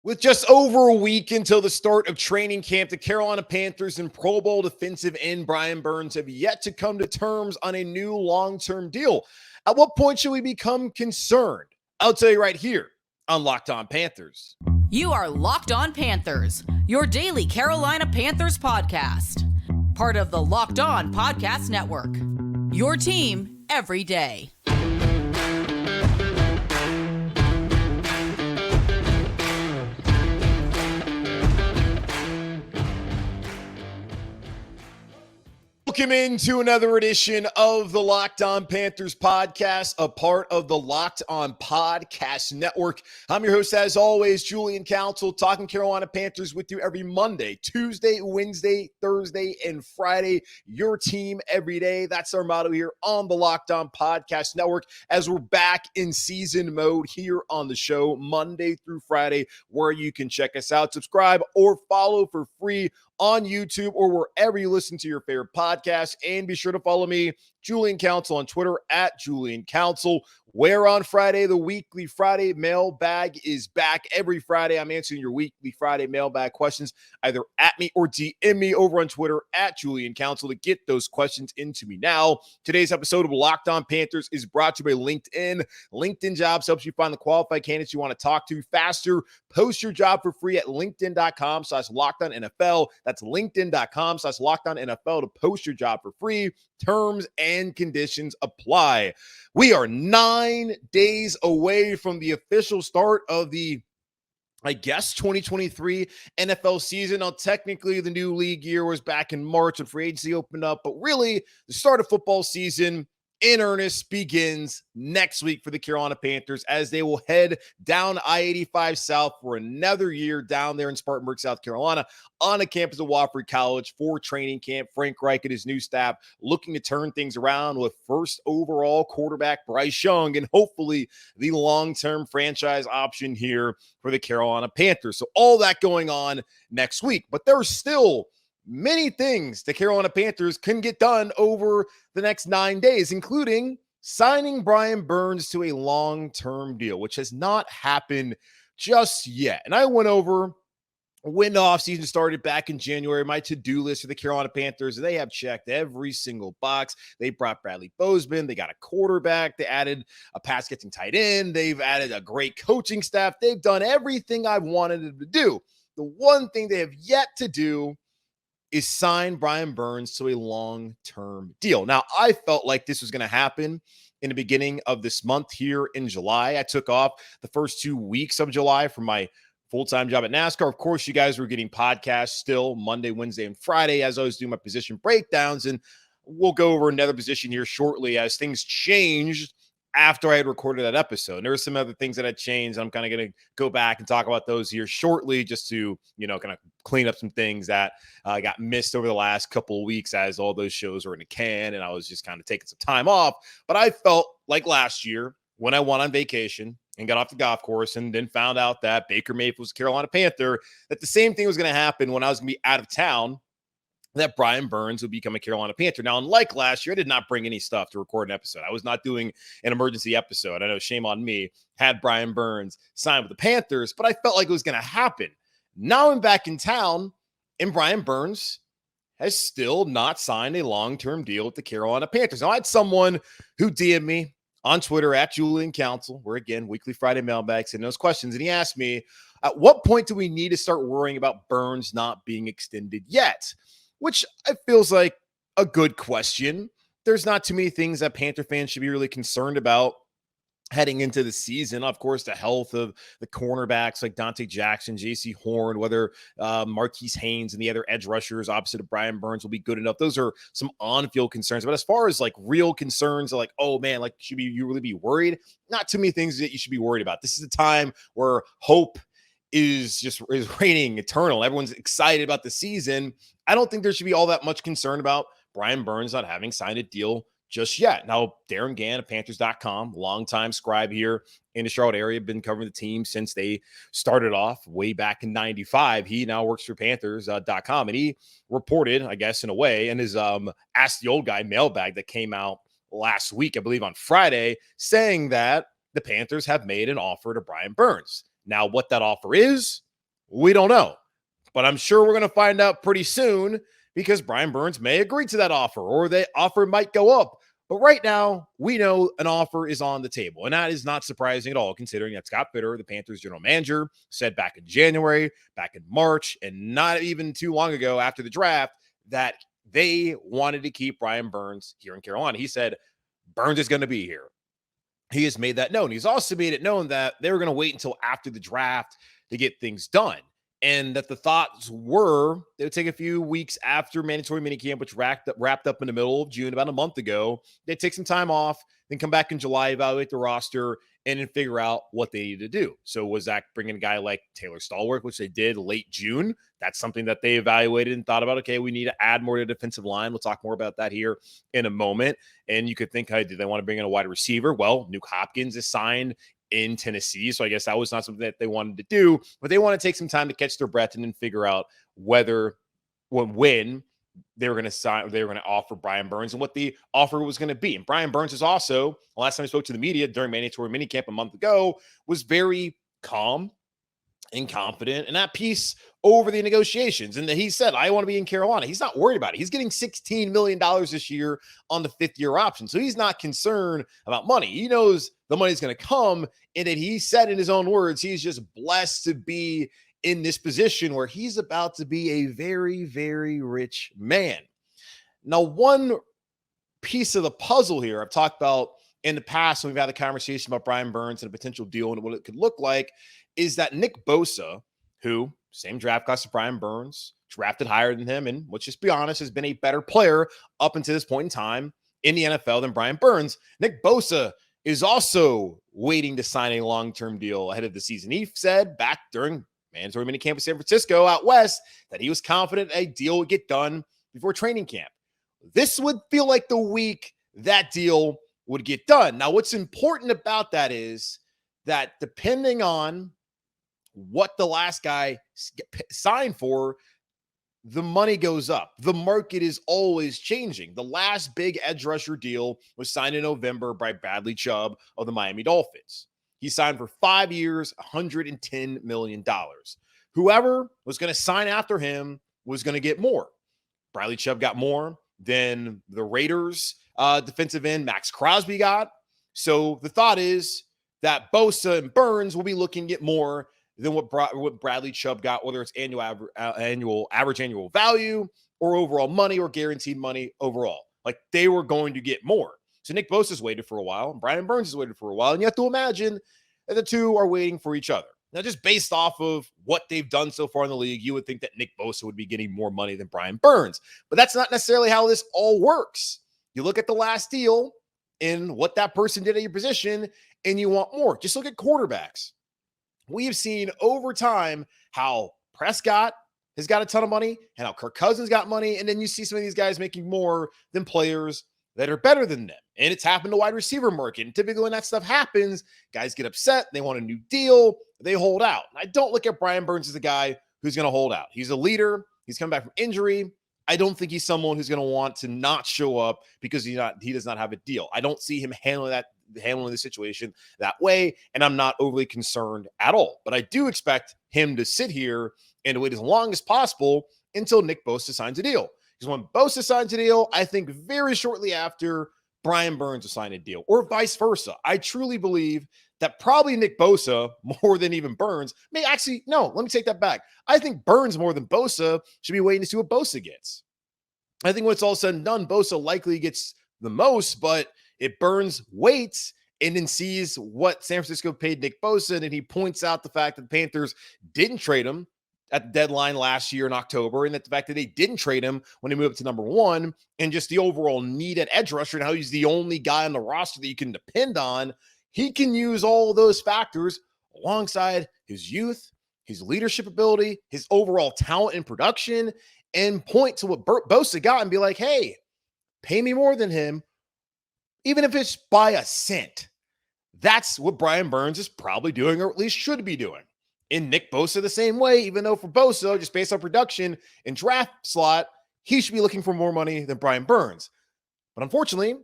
With just over a week until the start of training camp, the Carolina Panthers and Pro Bowl defensive end Brian Burns have yet to come to terms on a new long-term deal. At what point should we become concerned? I'll tell you right here on Locked On Panthers. You are Locked On Panthers, your daily Carolina Panthers podcast. Part of the Locked On Podcast Network, your team every day. Welcome into another edition of the Locked On Panthers podcast, a part of the Locked On Podcast Network. I'm your host, as always, Julian Council, talking Carolina Panthers with you every Monday, Tuesday, Wednesday, Thursday, and Friday. Your team every day. That's our motto here on the Locked On Podcast Network as we're back in season mode here on the show, Monday through Friday, where you can check us out, subscribe, or follow for free on YouTube or wherever you listen to your favorite podcast. And be sure to follow me, Julian Council, on Twitter at Julian Council, where on Friday, the weekly Friday mailbag is back. Every Friday, I'm answering your weekly Friday mailbag questions, either at me or DM me over on Twitter at Julian Council to get those questions into me. Now, today's episode of Locked On Panthers is brought to you by LinkedIn. LinkedIn Jobs helps you find the qualified candidates you want to talk to faster. Post your job for free at linkedin.com/LockedOnNFL. That's linkedin.com/LockedOnNFL to post your job for free. Terms and conditions apply. We are 9 days away from the official start of the 2023 NFL season. Now, technically, the new league year was back in March when free agency opened up, but really, the start of football season in earnest begins next week for the Carolina Panthers as they will head down I-85 South for another year down there in Spartanburg, South Carolina, on the campus of Wofford College for training camp. Frank Reich and his new staff looking to turn things around with first overall quarterback Bryce Young and hopefully the long-term franchise option here for the Carolina Panthers. So all that going on next week, but there's still many things the Carolina Panthers can get done over the next 9 days, including signing Brian Burns to a long-term deal, which has not happened just yet. And I went over when the offseason started back in January, my to-do list for the Carolina Panthers. They have checked every single box. They brought Bradley Bozeman. They got a quarterback. They added a pass-catching tight end. They've added a great coaching staff. They've done everything I've wanted them to do. The one thing they have yet to do is sign Brian Burns to a long-term deal. Now, I felt like this was going to happen in the beginning of this month here in July. I took off the first 2 weeks of July from my full-time job at NASCAR. Of course, you guys were getting podcasts still Monday, Wednesday, and Friday as I was doing my position breakdowns, and we'll go over another position here shortly as things changed after I had recorded that episode. And there were some other things that had changed. I'm kind of going to go back and talk about those here shortly just to, kind of clean up some things that got missed over the last couple of weeks as all those shows were in a can and I was just kind of taking some time off. But I felt like last year when I went on vacation and got off the golf course and then found out that Baker Mayfield was a Carolina Panther, that the same thing was going to happen when I was going to be out of town, that Brian Burns would become a Carolina Panther. Now, unlike last year, I did not bring any stuff to record an episode. I was not doing an emergency episode. I know, shame on me, had Brian Burns sign with the Panthers, but I felt like it was going to happen. Now I'm back in town, and Brian Burns has still not signed a long-term deal with the Carolina Panthers. Now, I had someone who DM'd me on Twitter at Julian Council, where, again, weekly Friday mailbags and those questions, and he asked me, at what point do we need to start worrying about Burns not being extended yet? Which it feels like a good question. There's not too many things that Panther fans should be really concerned about heading into the season. Of course, the health of the cornerbacks like Dante Jackson, J.C. Horn, whether Marquise Haynes and the other edge rushers opposite of Brian Burns will be good enough. Those are some on-field concerns. But as far as like real concerns, like, oh man, like you really be worried? Not too many things that you should be worried about. This is a time where hope is reigning eternal. Everyone's excited about the season. I don't think there should be all that much concern about Brian Burns not having signed a deal just yet. Now, Darin Gantt of Panthers.com, longtime scribe here in the Charlotte area, been covering the team since they started off way back in 95. He now works for Panthers.com, and he reported, I guess, in a way, in his Ask the Old Guy mailbag that came out last week, I believe on Friday, saying that the Panthers have made an offer to Brian Burns. Now, what that offer is, We don't know. But I'm sure we're going to find out pretty soon because Brian Burns may agree to that offer or the offer might go up. But right now, we know an offer is on the table. And that is not surprising at all, considering that Scott Bitter, the Panthers general manager, said back in January, back in March, and not even too long ago after the draft that they wanted to keep Brian Burns here in Carolina. He said, Burns is going to be here. He has made that known. He's also made it known that they were going to wait until after the draft to get things done. And that the thoughts were they would take a few weeks after mandatory minicamp, which wrapped up in the middle of June, about a month ago. They'd take some time off, then come back in July, evaluate the roster, and then figure out what they needed to do. So was that bringing a guy like Taylor Stallworth, which they did late June? That's something that they evaluated and thought about, okay, we need to add more to the defensive line. We'll talk more about that here in a moment. And you could think, hey, did they want to bring in a wide receiver? Well, Nuke Hopkins is signed in Tennessee. So I guess that was not something that they wanted to do, but they want to take some time to catch their breath and then figure out when they were going to sign, they were going to offer Brian Burns and what the offer was going to be. And Brian Burns is also, last time I spoke to the media during mandatory minicamp a month ago, was very calm and confident and at peace over the negotiations. And he said, I want to be in Carolina. He's not worried about it. He's getting $16 million this year on the 5th-year option. So he's not concerned about money. He knows the money's going to come. And that he said in his own words, he's just blessed to be in this position where he's about to be a very, very rich man. Now, one piece of the puzzle here I've talked about in the past when we've had a conversation about Brian Burns and a potential deal and what it could look like is that Nick Bosa, who same draft class as Brian Burns, drafted higher than him, and let's just be honest, has been a better player up until this point in time in the NFL than Brian Burns. Nick Bosa is also waiting to sign a long-term deal ahead of the season. He said back during mandatory minicamp in San Francisco out west that he was confident a deal would get done before training camp. This would feel like the week that deal would get done. Now, what's important about that is that depending on what the last guy signed for, the money goes up. The market is always changing. The last big edge rusher deal was signed in November by Bradley Chubb of the Miami Dolphins. He signed for 5 years, $110 million. Whoever was going to sign after him was going to get more. Bradley Chubb got more than the Raiders defensive end Max Crosby got. So the thought is that Bosa and Burns will be looking to get more than what Bradley Chubb got, whether it's average annual value or overall money or guaranteed money overall. Like they were going to get more. So Nick Bosa's waited for a while, and Brian Burns has waited for a while, and you have to imagine that the two are waiting for each other. Now, just based off of what they've done so far in the league, you would think that Nick Bosa would be getting more money than Brian Burns, but that's not necessarily how this all works. You look at the last deal and what that person did at your position, and you want more. Just look at quarterbacks. We have seen over time how Prescott has got a ton of money and how Kirk Cousins got money. And then you see some of these guys making more than players that are better than them. And it's happened to wide receiver market. And typically when that stuff happens, guys get upset. They want a new deal. They hold out. And I don't look at Brian Burns as a guy who's going to hold out. He's a leader. He's coming back from injury. I don't think he's someone who's going to want to not show up because he does not have a deal. I don't see him handling the situation that way, and I'm not overly concerned at all. But I do expect him to sit here and wait as long as possible until Nick Bosa signs a deal. Because when Bosa signs a deal, I think very shortly after Brian Burns will sign a deal, or vice versa. I truly believe that probably Nick Bosa, more than even Burns, let me take that back. I think Burns more than Bosa should be waiting to see what Bosa gets. I think when it's all said and done, Bosa likely gets the most, but if Burns waits and then sees what San Francisco paid Nick Bosa, and he points out the fact that the Panthers didn't trade him at the deadline last year in October, and that the fact that they didn't trade him when he moved up to number one, and just the overall need at edge rusher and how he's the only guy on the roster that you can depend on, he can use all of those factors alongside his youth, his leadership ability, his overall talent and production, and point to what Bosa got and be like, hey, pay me more than him, even if it's by a cent. That's what Brian Burns is probably doing, or at least should be doing. In Nick Bosa the same way, even though for Bosa, just based on production and draft slot, he should be looking for more money than Brian Burns. But unfortunately,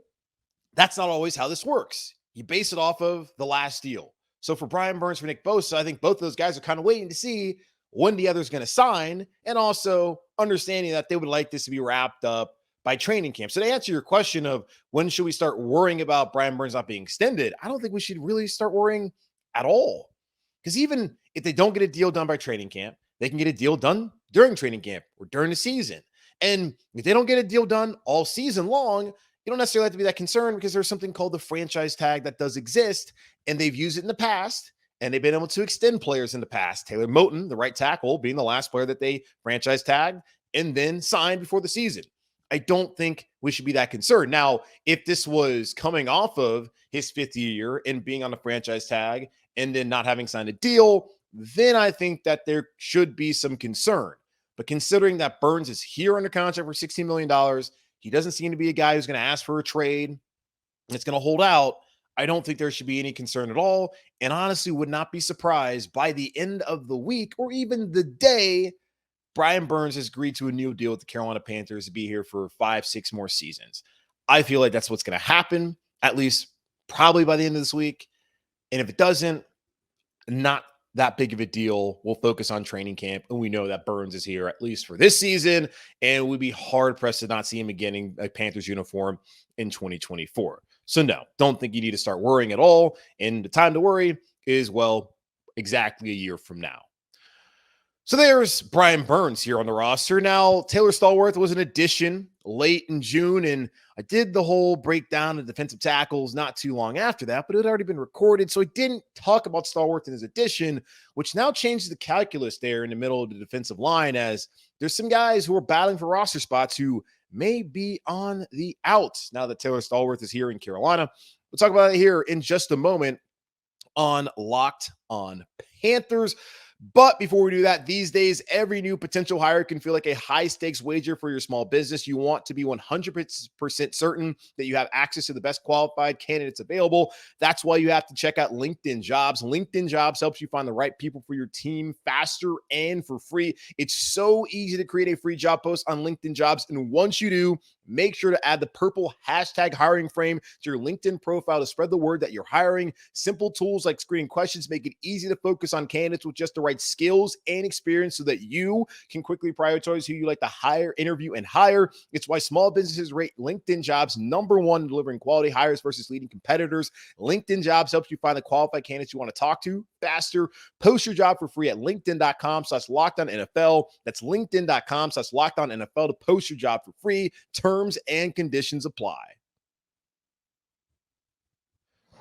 that's not always how this works. You base it off of the last deal. So for Brian Burns, for Nick Bosa, I think both of those guys are kind of waiting to see when the other's going to sign, and also understanding that they would like this to be wrapped up by training camp. So to answer your question of when should we start worrying about Brian Burns not being extended, I don't think we should really start worrying at all. Because even if they don't get a deal done by training camp, they can get a deal done during training camp or during the season. And if they don't get a deal done all season long, you don't necessarily have to be that concerned because there's something called the franchise tag that does exist, and they've used it in the past, and they've been able to extend players in the past. Taylor Moton, the right tackle, being the last player that they franchise tagged and then signed before the season. I don't think we should be that concerned. Now, if this was coming off of his fifth year and being on the franchise tag and then not having signed a deal, then I think that there should be some concern. But considering that Burns is here under contract for $16 million, he doesn't seem to be a guy who's going to ask for a trade. It's going to hold out. I don't think there should be any concern at all. And honestly, would not be surprised by the end of the week or even the day Brian Burns has agreed to a new deal with the Carolina Panthers to be here for 5-6 more seasons. I feel like that's what's going to happen, at least probably by the end of this week. And if it doesn't, not that big of a deal. We'll focus on training camp, and we know that Burns is here at least for this season, and we'd be hard-pressed to not see him again in a Panthers uniform in 2024. So no, don't think you need to start worrying at all, and the time to worry is, well, exactly a year from now. So there's Brian Burns here on the roster. Now, Taylor Stallworth was an addition late in June, and I did the whole breakdown of defensive tackles not too long after that, but it had already been recorded, so I didn't talk about Stallworth and his addition, which now changes the calculus there in the middle of the defensive line, as there's some guys who are battling for roster spots who may be on the outs now that Taylor Stallworth is here in Carolina. We'll talk about it here in just a moment on Locked On Panthers. But before we do that, these days, every new potential hire can feel like a high-stakes wager for your small business. You want to be 100% certain that you have access to the best qualified candidates available. That's why you have to check out LinkedIn Jobs. LinkedIn Jobs helps you find the right people for your team faster and for free. It's so easy to create a free job post on LinkedIn Jobs, and once you do, make sure to add the purple hashtag hiring frame to your LinkedIn profile to spread the word that you're hiring. Simple tools like screening questions make it easy to focus on candidates with just the right skills and experience so that you can quickly prioritize who you like to hire, interview, and hire. It's why small businesses rate LinkedIn Jobs #1 in delivering quality hires versus leading competitors. LinkedIn Jobs helps you find the qualified candidates you want to talk to faster. Post your job for free at linkedin.com/lockedonnfl. That's linkedin.com/lockedonnfl to post your job for free. Terms and conditions apply.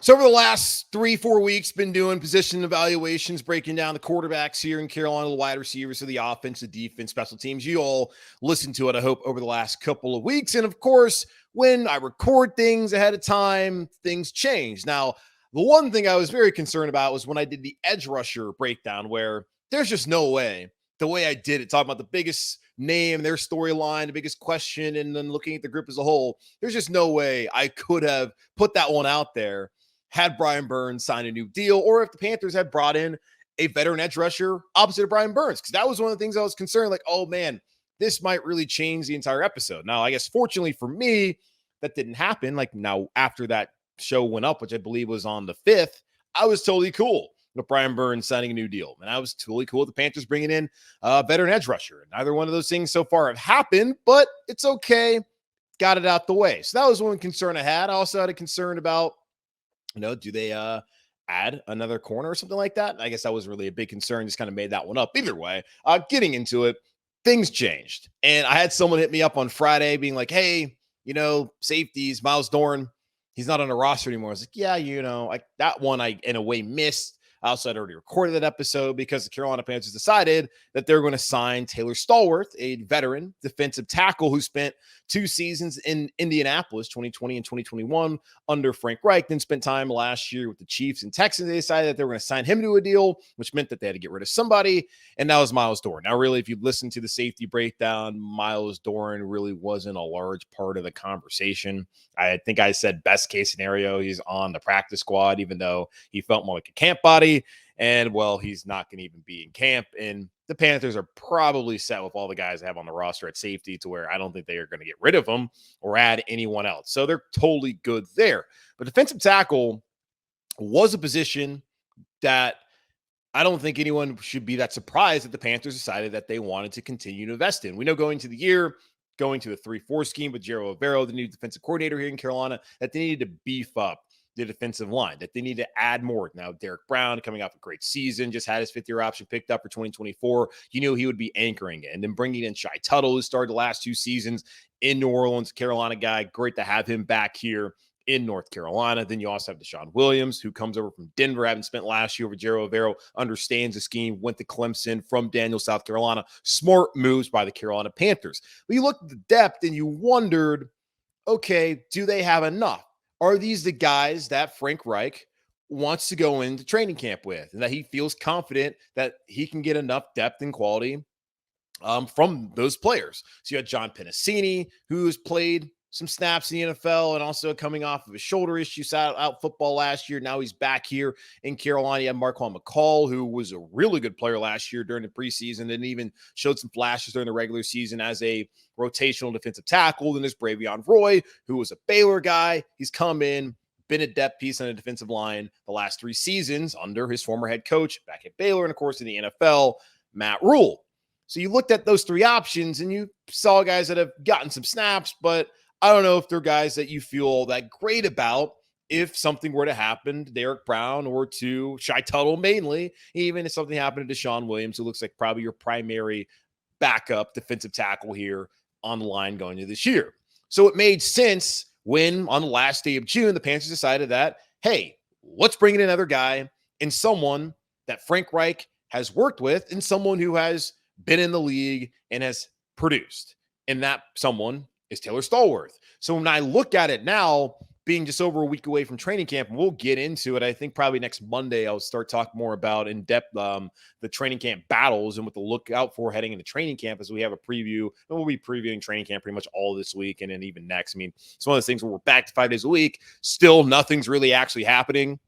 So over the last 3-4 weeks, been doing position evaluations, breaking down the quarterbacks here in Carolina, the wide receivers of the offense, the defense, special teams. You all listened to it, I hope, over the last couple of weeks. And of course, when I record things ahead of time, things change. Now, the one thing I was very concerned about was when I did the edge rusher breakdown, where there's just no way, the way I did it, talking about the biggest name, their storyline, the biggest question, and then looking at the group as a whole, there's just no way I could have put that one out there had Brian Burns signed a new deal, or if the Panthers had brought in a veteran edge rusher opposite of Brian Burns, because that was one of the things I was concerned, like, oh man, this might really change the entire episode. Now, I guess fortunately for me, that didn't happen. Like, now after that show went up, which I believe was on the 5th, I was totally cool with Brian Burns signing a new deal. And I was totally cool with the Panthers bringing in a veteran edge rusher. Neither one of those things so far have happened, but it's okay. Got it out the way. So that was one concern I had. I also had a concern about, do they add another corner or something like that? I guess that was really a big concern. Just kind of made that one up. Either way, getting into it, things changed. And I had someone hit me up on Friday being like, hey, safeties, Miles Doran, he's not on the roster anymore. I was like, yeah, that one I, in a way, missed. I also had already recorded that episode because the Carolina Panthers decided that they're going to sign Taylor Stallworth, a veteran defensive tackle who spent 2 seasons in Indianapolis, 2020 and 2021, under Frank Reich, then spent time last year with the Chiefs and Texans. They decided that they were going to sign him to a deal, which meant that they had to get rid of somebody, and that was Miles Doran. Now, really, if you listen to the safety breakdown, Miles Doran really wasn't a large part of the conversation. I think I said best case scenario, he's on the practice squad, even though he felt more like a camp body. And, well, he's not going to even be in camp. And the Panthers are probably set with all the guys they have on the roster at safety to where I don't think they are going to get rid of them or add anyone else. So they're totally good there. But defensive tackle was a position that I don't think anyone should be that surprised that the Panthers decided that they wanted to continue to invest in. We know going to the year, going to the 3-4 scheme with Jero Alvaro, the new defensive coordinator here in Carolina, that they needed to beef up the defensive line, that they need to add more. Now, Derek Brown coming off a great season, just had his 5th-year option picked up for 2024. You knew he would be anchoring it. And then bringing in Shai Tuttle, who started the last 2 seasons in New Orleans, Carolina guy. Great to have him back here in North Carolina. Then you also have Deshaun Williams, who comes over from Denver, having spent last year with Jero Alvaro, understands the scheme, went to Clemson from Daniel, South Carolina. Smart moves by the Carolina Panthers. But you looked at the depth and you wondered, okay, do they have enough? Are these the guys that Frank Reich wants to go into training camp with, and that he feels confident that he can get enough depth and quality from those players? So you had John Pennicini, who's played some snaps in the NFL and also coming off of a shoulder issue, out football last year. Now he's back here in Carolina. You have Marquand McCall, who was a really good player last year during the preseason and even showed some flashes during the regular season as a rotational defensive tackle. Then there's Bravion Roy, who was a Baylor guy. He's come in, been a depth piece on the defensive line the last 3 seasons under his former head coach back at Baylor and, of course, in the NFL, Matt Rule. So you looked at those 3 options and you saw guys that have gotten some snaps, but I don't know if they're guys that you feel that great about if something were to happen to Derek Brown or to Shai Tuttle mainly, even if something happened to Deshaun Williams, who looks like probably your primary backup defensive tackle here on the line going into this year. So it made sense when on the last day of June, the Panthers decided that, hey, let's bring in another guy and someone that Frank Reich has worked with and someone who has been in the league and has produced. And that someone is Taylor Stallworth. So when I look at it now, being just over a week away from training camp, and we'll get into it, I think probably next Monday I'll start talking more about in depth the training camp battles and what to look out for heading into training camp as we have a preview. And we'll be previewing training camp pretty much all this week and then even next. I mean, it's one of those things where we're back to 5 days a week. Still, nothing's really actually happening.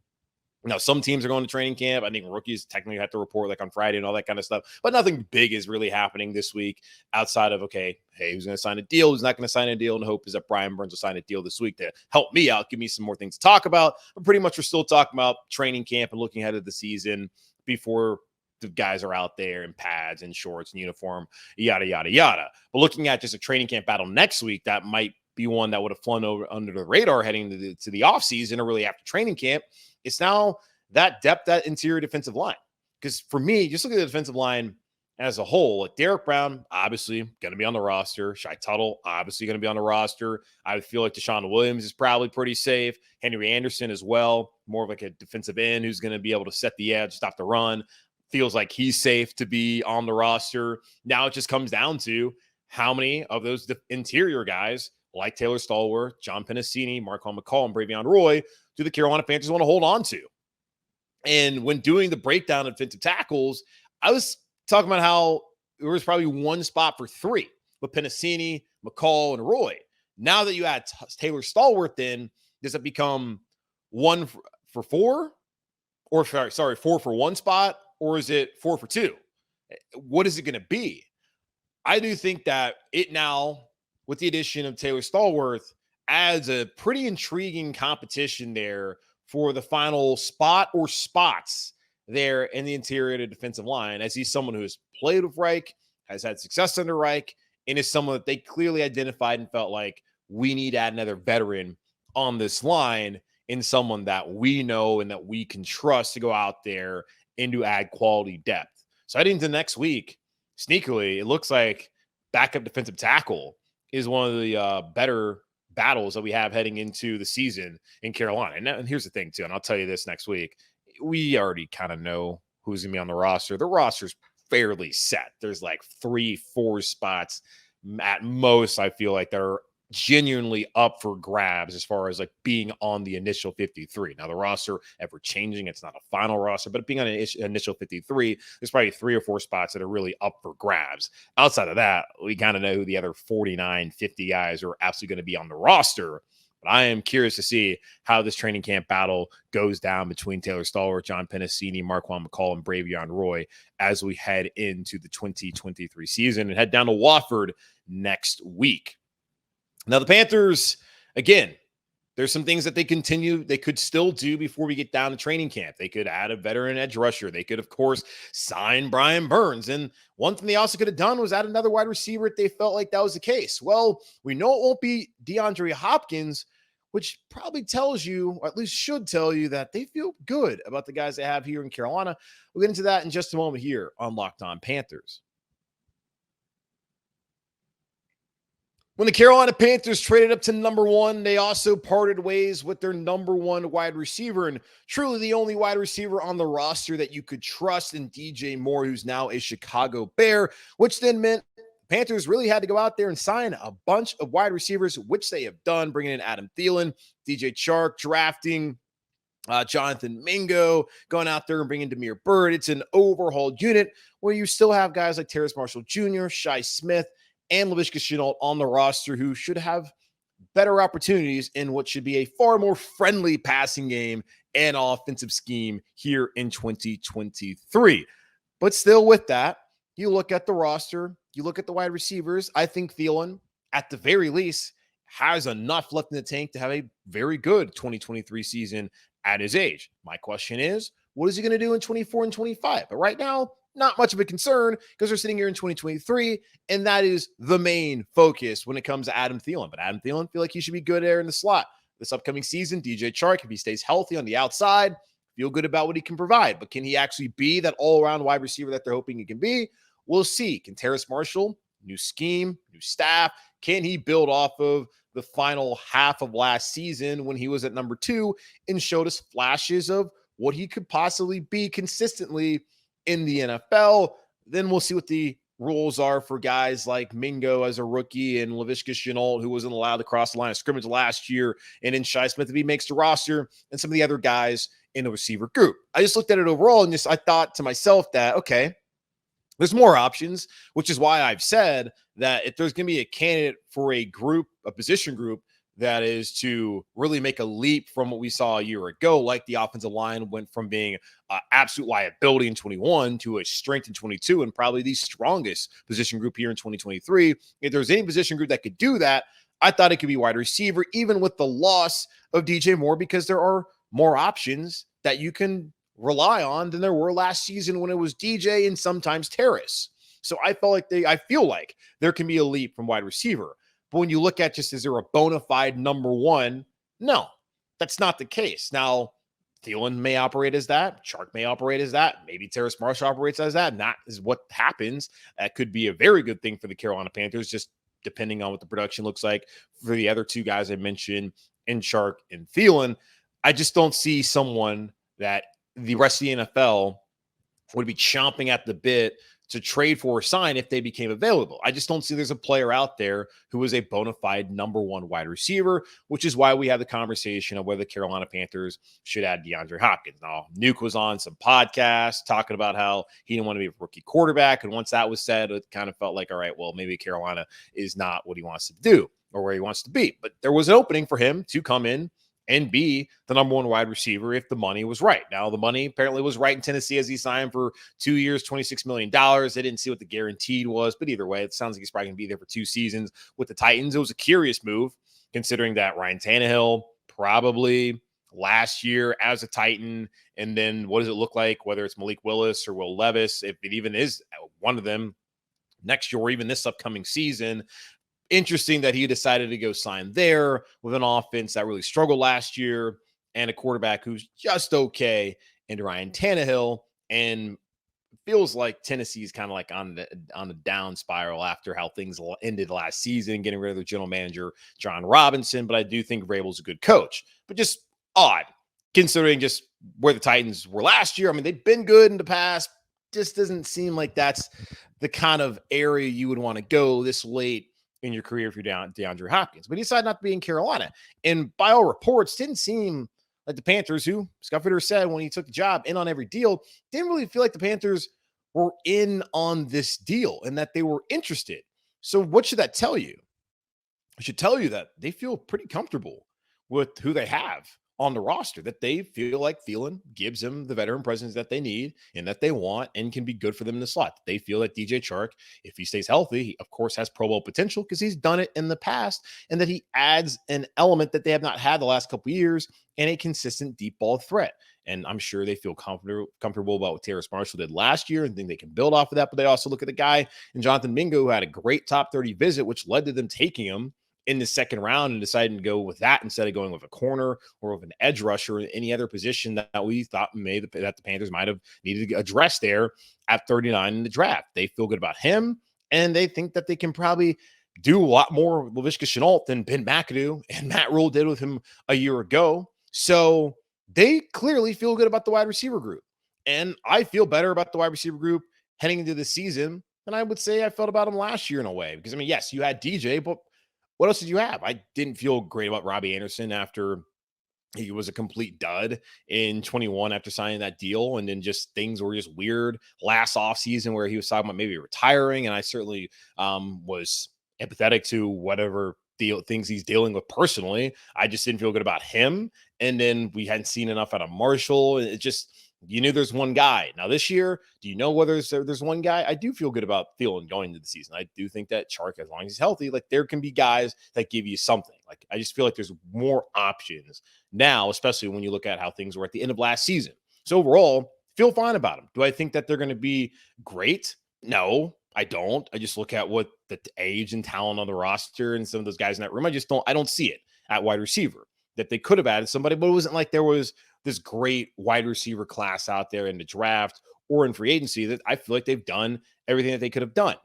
Now, some teams are going to training camp. I think rookies technically have to report like on Friday and all that kind of stuff, but nothing big is really happening this week outside of, okay, hey, who's going to sign a deal? Who's not going to sign a deal? And the hope is that Brian Burns will sign a deal this week to help me out, give me some more things to talk about. But pretty much we're still talking about training camp and looking ahead of the season before the guys are out there in pads and shorts and uniform, yada, yada, yada. But looking at just a training camp battle next week, that might be one that would have flown over under the radar heading to the offseason or really after training camp. It's now that depth, that interior defensive line. Because for me, just look at the defensive line as a whole. Like Derek Brown, obviously going to be on the roster. Shai Tuttle, obviously going to be on the roster. I feel like Deshaun Williams is probably pretty safe. Henry Anderson as well, more of like a defensive end who's going to be able to set the edge, stop the run. Feels like he's safe to be on the roster. Now it just comes down to how many of those interior guys like Taylor Stallworth, John Pennicini, Marquand McCall, and Bravion Roy do the Carolina Panthers want to hold on to? And when doing the breakdown of defensive tackles, I was talking about how there was probably one spot for 3 with Pennicini, McCall, and Roy. Now that you add Taylor Stallworth in, does it become 1 for 4? Or sorry, 4 for 1 spot? Or is it 4 for 2? What is it going to be? I do think that it now, with the addition of Taylor Stallworth, adds a pretty intriguing competition there for the final spot or spots there in the interior of the defensive line, as he's someone who has played with Reich, has had success under Reich, and is someone that they clearly identified and felt like we need to add another veteran on this line and someone that we know and that we can trust to go out there and to add quality depth. So heading into next week, sneakily, it looks like backup defensive tackle is one of the better battles that we have heading into the season in Carolina. And here's the thing too, and I'll tell you this next week, we already kind of know who's going to be on the roster. The roster's fairly set. There's like 3-4 spots at most, I feel like, that are genuinely up for grabs as far as like being on the initial 53. Now the roster ever changing, it's not a final roster, but being on an initial 53, there's probably 3 or 4 spots that are really up for grabs. Outside of that, we kind of know who the other 49, 50 guys are absolutely going to be on the roster. But I am curious to see how this training camp battle goes down between Taylor Stallworth, John Pennicini, Marquand McCall, and Bravion Roy as we head into the 2023 season and head down to Wofford next week. Now, the Panthers, again, There's some things that they could still do before we get down to training camp. They could add a veteran edge rusher. They could, of course, sign Brian Burns. And one thing they also could have done was add another wide receiver if they felt like that was the case. Well, we know it won't be DeAndre Hopkins, which probably tells you, or at least should tell you, that they feel good about the guys they have here in Carolina. We'll get into that in just a moment here on Locked On Panthers. When the Carolina Panthers traded up to number 1, they also parted ways with their number 1 wide receiver, and truly the only wide receiver on the roster that you could trust in DJ Moore, who's now a Chicago Bear, which then meant Panthers really had to go out there and sign a bunch of wide receivers, which they have done, bringing in Adam Thielen, DJ Chark, drafting Jonathan Mingo, going out there and bringing Damiere Byrd. It's an overhauled unit where you still have guys like Terrace Marshall Jr., Shi Smith, and Laviska Shenault on the roster who should have better opportunities in what should be a far more friendly passing game and offensive scheme here in 2023. But still with that, you look at the roster, you look at the wide receivers. I think Thielen, at the very least, has enough left in the tank to have a very good 2023 season at his age. My question is, what is he going to do in 24 and 25? But right now, not much of a concern because we're sitting here in 2023, and that is the main focus when it comes to Adam Thielen. But Adam Thielen, feel like he should be good there in the slot. This upcoming season, DJ Chark, if he stays healthy on the outside, feel good about what he can provide. But can he actually be that all-around wide receiver that they're hoping he can be? We'll see. Can Terrace Marshall, new scheme, new staff, can he build off of the final half of last season when he was at number 2 and showed us flashes of what he could possibly be consistently in the NFL? Then we'll see what the rules are for guys like Mingo as a rookie and Laviska Shenault, who wasn't allowed to cross the line of scrimmage last year, and then Shi Smith if he makes the roster, and some of the other guys in the receiver group. I just looked at it overall and I thought to myself that, okay, there's more options, which is why I've said that if there's going to be a candidate for a position group that is to really make a leap from what we saw a year ago, like the offensive line went from being an absolute liability in 21 to a strength in 22, and probably the strongest position group here in 2023. If there's any position group that could do that, I thought it could be wide receiver, even with the loss of DJ Moore, because there are more options that you can rely on than there were last season when it was DJ and sometimes Terrace. So I feel like there can be a leap from wide receiver. But when you look at just, is there a bona fide number 1? No, that's not the case. Now, Thielen may operate as that. Chark may operate as that. Maybe Terrace Marshall operates as that. And that is what happens. That could be a very good thing for the Carolina Panthers, just depending on what the production looks like for the other 2 guys I mentioned in Chark and Thielen. I just don't see someone that the rest of the NFL would be chomping at the bit to trade for or sign if they became available. I just don't see there's a player out there who is a bona fide number 1 wide receiver, which is why we have the conversation of whether the Carolina Panthers should add DeAndre Hopkins. Now, Nuke was on some podcasts talking about how he didn't want to be a rookie quarterback. And once that was said, it kind of felt like, all right, well, maybe Carolina is not what he wants to do or where he wants to be. But there was an opening for him to come in and be the number 1 wide receiver if the money was right. Now, the money apparently was right in Tennessee as he signed for 2 years, $26 million. They didn't see what the guaranteed was, but either way, it sounds like he's probably going to be there for 2 seasons with the Titans. It was a curious move considering that Ryan Tannehill probably last year as a Titan, and then what does it look like, whether it's Malik Willis or Will Levis, if it even is one of them next year or even this upcoming season. Interesting that he decided to go sign there with an offense that really struggled last year and a quarterback who's just okay in Ryan Tannehill, and feels like Tennessee's kind of like on the down spiral after how things ended last season, getting rid of their general manager, John Robinson. But I do think Vrabel's a good coach, but just odd considering just where the Titans were last year. I mean, they've been good in the past. Just doesn't seem like that's the kind of area you would want to go this late in your career if you're down DeAndre Hopkins. But he decided not to be in Carolina. And by all reports, didn't seem like the Panthers, who Scott Fitter said when he took the job, in on every deal, didn't really feel like the Panthers were in on this deal and that they were interested. So what should that tell you? It should tell you that they feel pretty comfortable with who they have on the roster that they feel like Thielen gives them the veteran presence that they need and that they want and can be good for them in the slot. They feel that DJ Chark, if he stays healthy, he of course has Pro Bowl potential because he's done it in the past, and that he adds an element that they have not had the last couple of years and a consistent deep ball threat. And I'm sure they feel comfortable about what Terrace Marshall did last year and think they can build off of that. But they also look at the guy in Jonathan Mingo who had a great top 30 visit, which led to them taking him in the second round and deciding to go with that instead of going with a corner or with an edge rusher or any other position that we thought that the Panthers might have needed to address there at 39 in the draft. They feel good about him, and they think that they can probably do a lot more with Laviska Shenault than Ben McAdoo and Matt Rule did with him a year ago. So they clearly feel good about the wide receiver group. And I feel better about the wide receiver group heading into the season than I would say I felt about him last year in a way. Because, I mean, yes, you had DJ, but what else did you have? I didn't feel great about Robbie Anderson after he was a complete dud in 21 after signing that deal. And then just things were just weird last offseason where he was talking about maybe retiring. And I certainly was empathetic to whatever things he's dealing with personally. I just didn't feel good about him. And then we hadn't seen enough out of Marshall. It just, you knew there's one guy. Now this year, do you know whether there's one guy? I do feel good about Thielen going into the season. I do think that Chark, as long as he's healthy, like there can be guys that give you something. Like I just feel like there's more options now, especially when you look at how things were at the end of last season. So overall, feel fine about them. Do I think that they're going to be great? No, I don't. I just look at what the age and talent on the roster and some of those guys in that room. I don't see it at wide receiver that they could have added somebody, but it wasn't like there was this great wide receiver class out there in the draft or in free agency that I feel like they've done everything that they could have done.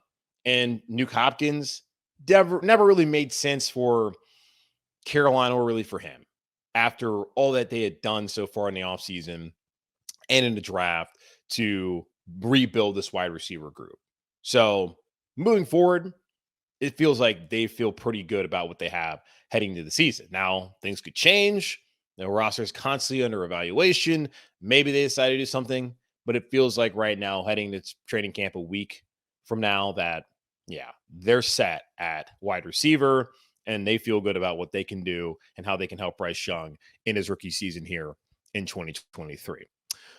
And Nuke Hopkins never really made sense for Carolina or really for him after all that they had done so far in the offseason and in the draft to rebuild this wide receiver group. So moving forward, it feels like they feel pretty good about what they have heading into the season. Now, things could change. The roster is constantly under evaluation. Maybe they decide to do something, but it feels like right now, heading to training camp a week from now, that, yeah, they're set at wide receiver, and they feel good about what they can do and how they can help Bryce Young in his rookie season here in 2023.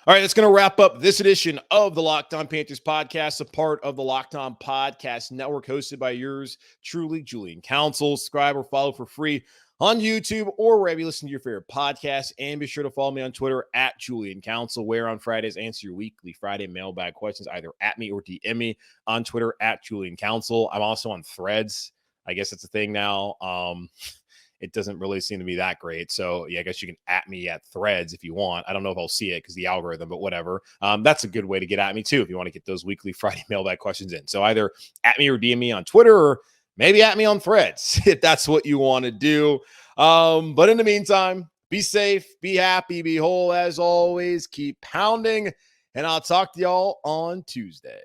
All right, that's going to wrap up this edition of the Locked On Panthers podcast, a part of the Locked On Podcast Network, hosted by yours truly, Julian Council. Subscribe or follow for free on YouTube or wherever you listen to your favorite podcast. And be sure to follow me on Twitter at Julian Council, where on Fridays answer your weekly Friday mailbag questions either at me or DM me on Twitter at Julian Council. I'm also on Threads. I guess that's a thing now. It doesn't really seem to be that great. So yeah, I guess you can at me at Threads if you want. I don't know if I'll see it because the algorithm, but whatever. That's a good way to get at me too if you want to get those weekly Friday mailbag questions in. So either at me or DM me on Twitter, or maybe at me on Threads if that's what you want to do. But in the meantime, be safe, be happy, be whole as always. Keep pounding, and I'll talk to y'all on Tuesday.